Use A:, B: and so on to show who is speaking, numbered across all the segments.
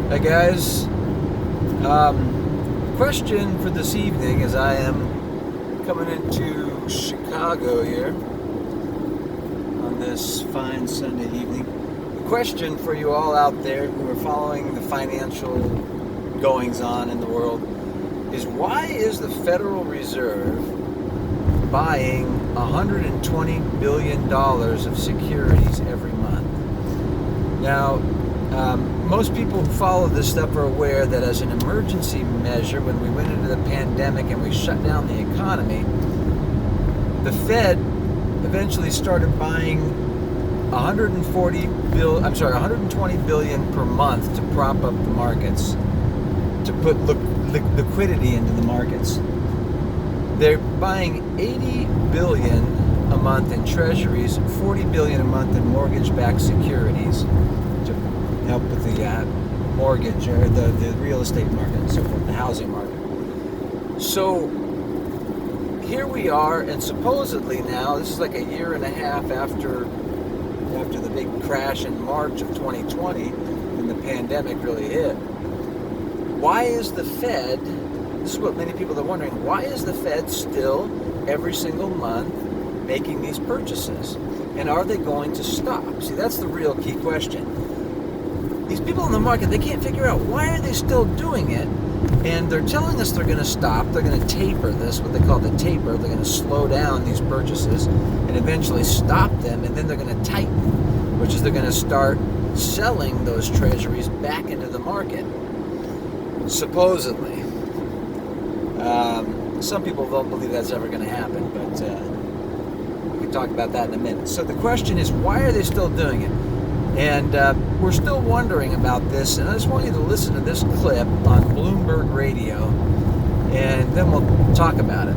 A: Hi guys. Question for this evening as I am coming into Chicago here on this fine Sunday evening. The question for you all out there who are following the financial goings on in the world is, why is the Federal Reserve buying $120 billion of securities every month? Now, most people who follow this stuff are aware that as an emergency measure, when we went into the pandemic and we shut down the economy, the Fed eventually started buying 120 billion per month to prop up the markets, to put liquidity into the markets. They're buying 80 billion a month in treasuries, 40 billion a month in mortgage-backed securities to help with the mortgage or the real estate market and so forth, the housing market. So here we are, and supposedly now, this is like a year and a half after the big crash in March of 2020 when the pandemic really hit. Why is the Fed, this is what many people are wondering, why is the Fed still every single month making these purchases? And are they going to stop? See, that's the real key question. These people in the market, they can't figure out why are they still doing it, and they're telling us they're going to stop, they're going to taper this, what they call the taper, they're going to slow down these purchases and eventually stop them, and then they're going to tighten, which is they're going to start selling those treasuries back into the market, supposedly. Some people don't believe that's ever going to happen, but we can talk about that in a minute. So the question is, why are they still doing it? And we're still wondering about this, and I just want you to listen to this clip on Bloomberg Radio, and then we'll talk about it.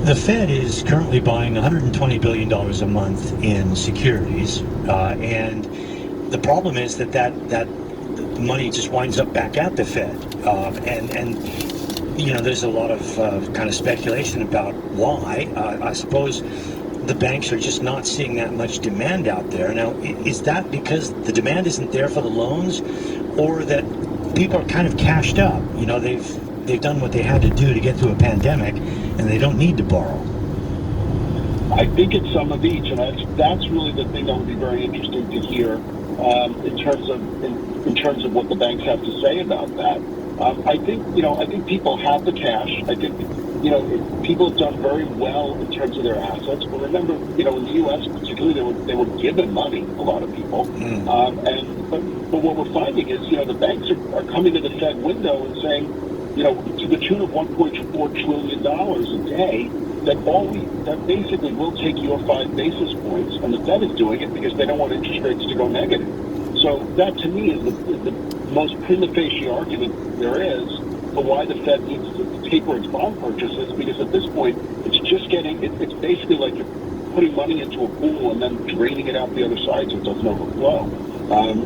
B: The Fed is currently buying $120 billion a month in securities, and the problem is that money just winds up back at the Fed, and you know, there's a lot of kind of speculation about why. I suppose the banks are just not seeing that much demand out there. Now, is that because the demand isn't there for the loans, or that people are kind of cashed up? You know, they've done what they had to do to get through a pandemic, and they don't need to borrow.
C: I think it's some of each, and that's really the thing that would be very interesting to hear in terms of what the banks have to say about that. I think people have the cash. I think, people have done very well in terms of their assets. But remember, in the U.S. particularly, they were given money, a lot of people. But what we're finding is, the banks are coming to the Fed window and saying, to the tune of $1.4 trillion a day, that basically will take your 5 basis points, and the Fed is doing it because they don't want interest rates to go negative. So that, to me, is the most prima facie argument there is for why the Fed needs to taper its bond purchases, because at this point, it's basically like you're putting money into a pool and then draining it out the other side so it doesn't overflow.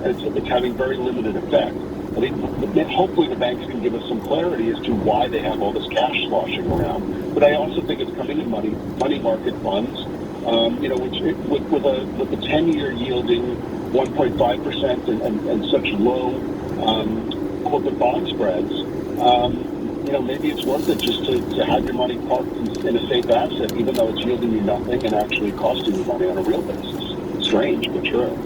C: It's having very limited effect. I think hopefully the banks can give us some clarity as to why they have all this cash sloshing around. But I also think it's coming in money market funds, which with a 10-year yielding 1.5% and such low corporate bond spreads, maybe it's worth it just to have your money parked in a safe asset, even though it's yielding you nothing and actually costing you money on a real basis. Strange, but true.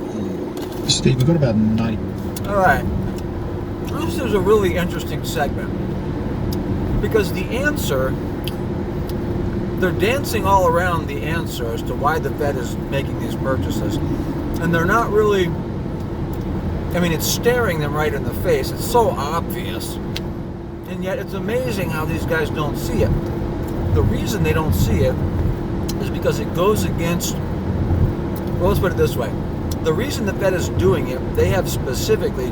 D: Steve, we've got about 9.
A: All right. This is a really interesting segment, because the answer, they're dancing all around the answer as to why the Fed is making these purchases. And they're not really, it's staring them right in the face. It's so obvious. And yet it's amazing how these guys don't see it. The reason they don't see it is because it goes against, well, let's put it this way. The reason the Fed is doing it,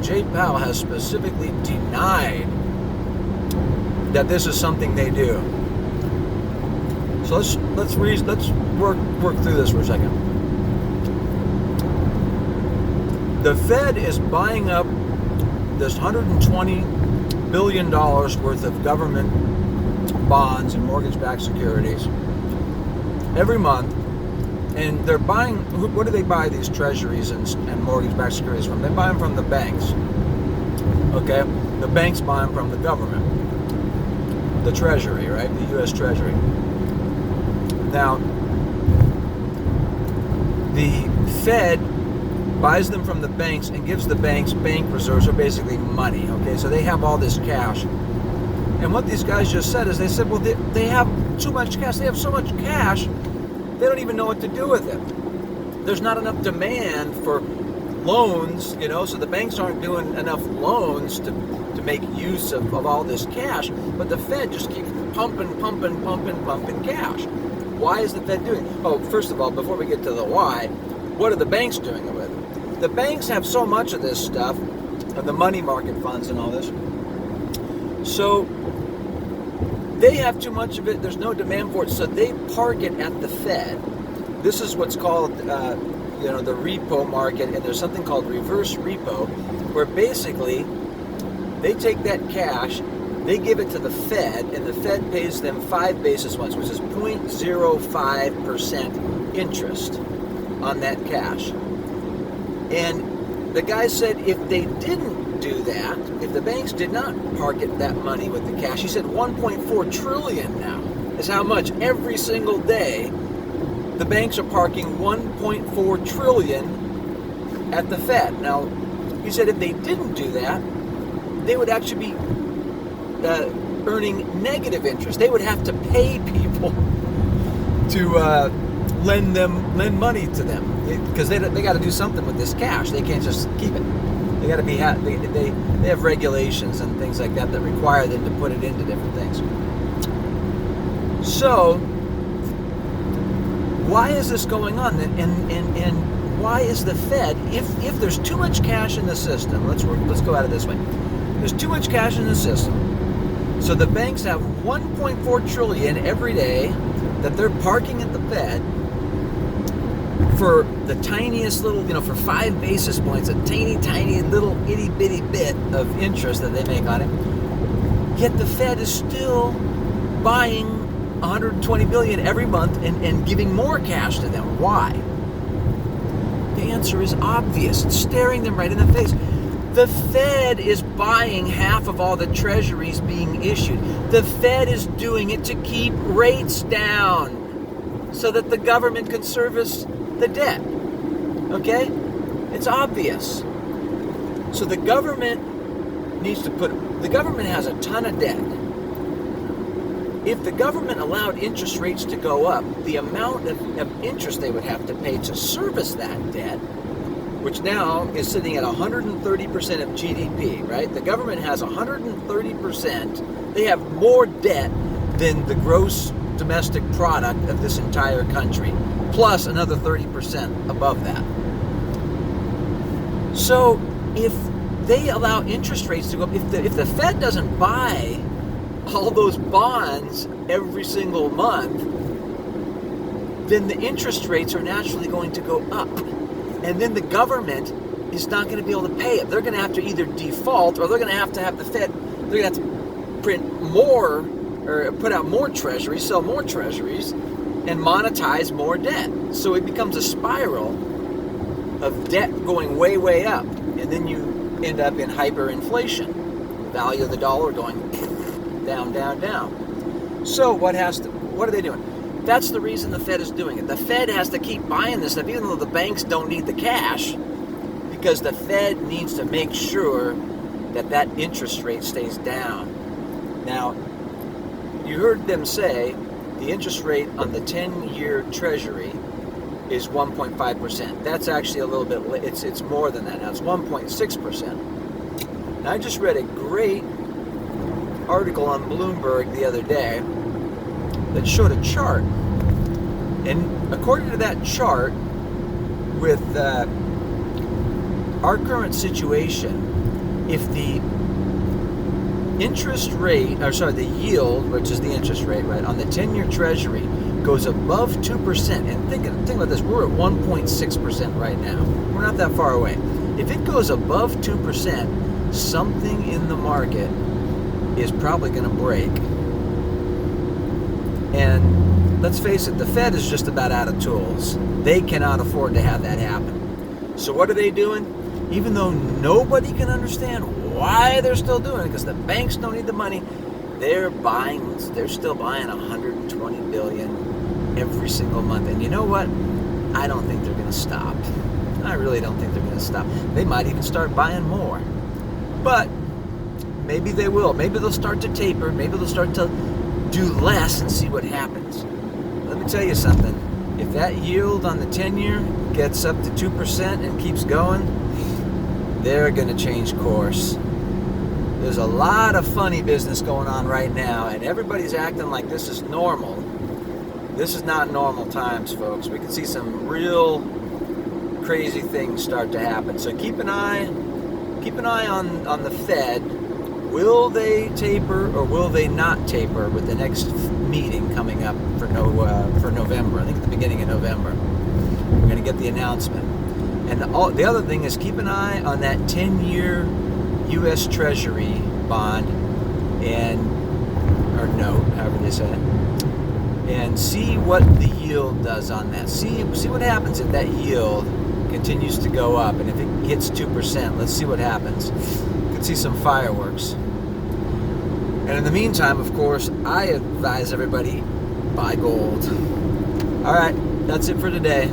A: Jay Powell has specifically denied that this is something they do. So let's work through this for a second. The Fed is buying up this $120 billion worth of government bonds and mortgage-backed securities every month And they're buying, what do they buy these treasuries and mortgage-backed securities from? They buy them from the banks. Okay? The banks buy them from the government. The Treasury, right? The U.S. Treasury. Now, the Fed buys them from the banks and gives the banks bank reserves, or basically money. Okay? So they have all this cash. And what these guys just said is they said, well, they have too much cash. They have so much cash, they don't even know what to do with it. There's not enough demand for loans, so the banks aren't doing enough loans to make use of all this cash, but the Fed just keeps pumping cash. Why is the Fed doing it? Oh, first of all, before we get to the why, what are the banks doing with it? The banks have so much of this stuff, of the money market funds and all this, so they have too much of it, there's no demand for it, so they park it at the Fed. This is what's called the repo market, and there's something called reverse repo, where basically they take that cash, they give it to the Fed, and the Fed pays them 5 basis points, which is 0.05% interest on that cash. And the guy said if they didn't do that, if the banks did not park that money with the cash, he said 1.4 trillion now is how much every single day the banks are parking 1.4 trillion at the Fed. Now, he said if they didn't do that, they would actually be earning negative interest. They would have to pay people to lend money to them, because they got to do something with this cash. They can't just keep it. They got to be they have regulations and things like that require them to put it into different things. So why is this going on? And why is the Fed, if there's too much cash in the system, let's go at it this way. There's too much cash in the system. So the banks have 1.4 trillion every day that they're parking at the Fed for the tiniest little, for 5 basis points, a tiny little itty bitty bit of interest that they make on it. Yet the Fed is still buying 120 billion every month and giving more cash to them. Why? The answer is obvious. It's staring them right in the face. The Fed is buying half of all the treasuries being issued. The Fed is doing it to keep rates down so that the government can service the debt. Okay? It's obvious. So the government has a ton of debt. If the government allowed interest rates to go up, the amount of interest they would have to pay to service that debt, which now is sitting at 130% of GDP, right? The government has 130%. They have more debt than the gross domestic product of this entire country, plus another 30% above that. So if they allow interest rates to go up, if the Fed doesn't buy all those bonds every single month, then the interest rates are naturally going to go up. And then the government is not going to be able to pay it. They're going to have to either default, or they're going to have the Fed, they're going to have to print more, or put out more treasuries, sell more treasuries, and monetize more debt. So it becomes a spiral of debt going way, way up. And then you end up in hyperinflation. The value of the dollar going down, down, down. So what are they doing? That's the reason the Fed is doing it. The Fed has to keep buying this stuff, even though the banks don't need the cash, because the Fed needs to make sure that interest rate stays down. Now, you heard them say the interest rate on the 10-year Treasury is 1.5%. That's actually a little bit, it's more than that now. It's 1.6%. Now, I just read a great article on Bloomberg the other day that showed a chart, and according to that chart, with our current situation, if the interest rate, the yield, which is the interest rate, right, on the 10-year Treasury goes above 2%, and think about this, we're at 1.6% right now. We're not that far away. If it goes above 2%, something in the market is probably going to break. And let's face it, the Fed is just about out of tools. They cannot afford to have that happen. So what are they doing? Even though nobody can understand why they're still doing it, because the banks don't need the money, they're still buying 120 billion every single month. And you know what? I don't think they're going to stop. I really don't think they're going to stop. They might even start buying more. But maybe they will. Maybe they'll start to taper. Maybe they'll start to do less and see what happens. Let me tell you something. If that yield on the 10-year gets up to 2% and keeps going, they're going to change course. There's a lot of funny business going on right now, and everybody's acting like this is normal. This is not normal times, folks. We can see some real crazy things start to happen. So keep an eye on the Fed. Will they taper or will they not taper with the next meeting coming up for November? I think at the beginning of November. We're going to get the announcement. And the other thing is keep an eye on that 10-year U.S. Treasury bond or note, however they say it, and see what the yield does on that. See what happens if that yield continues to go up, and if it hits 2%, let's see what happens. You can see some fireworks. And in the meantime, of course, I advise everybody buy gold. All right, that's it for today.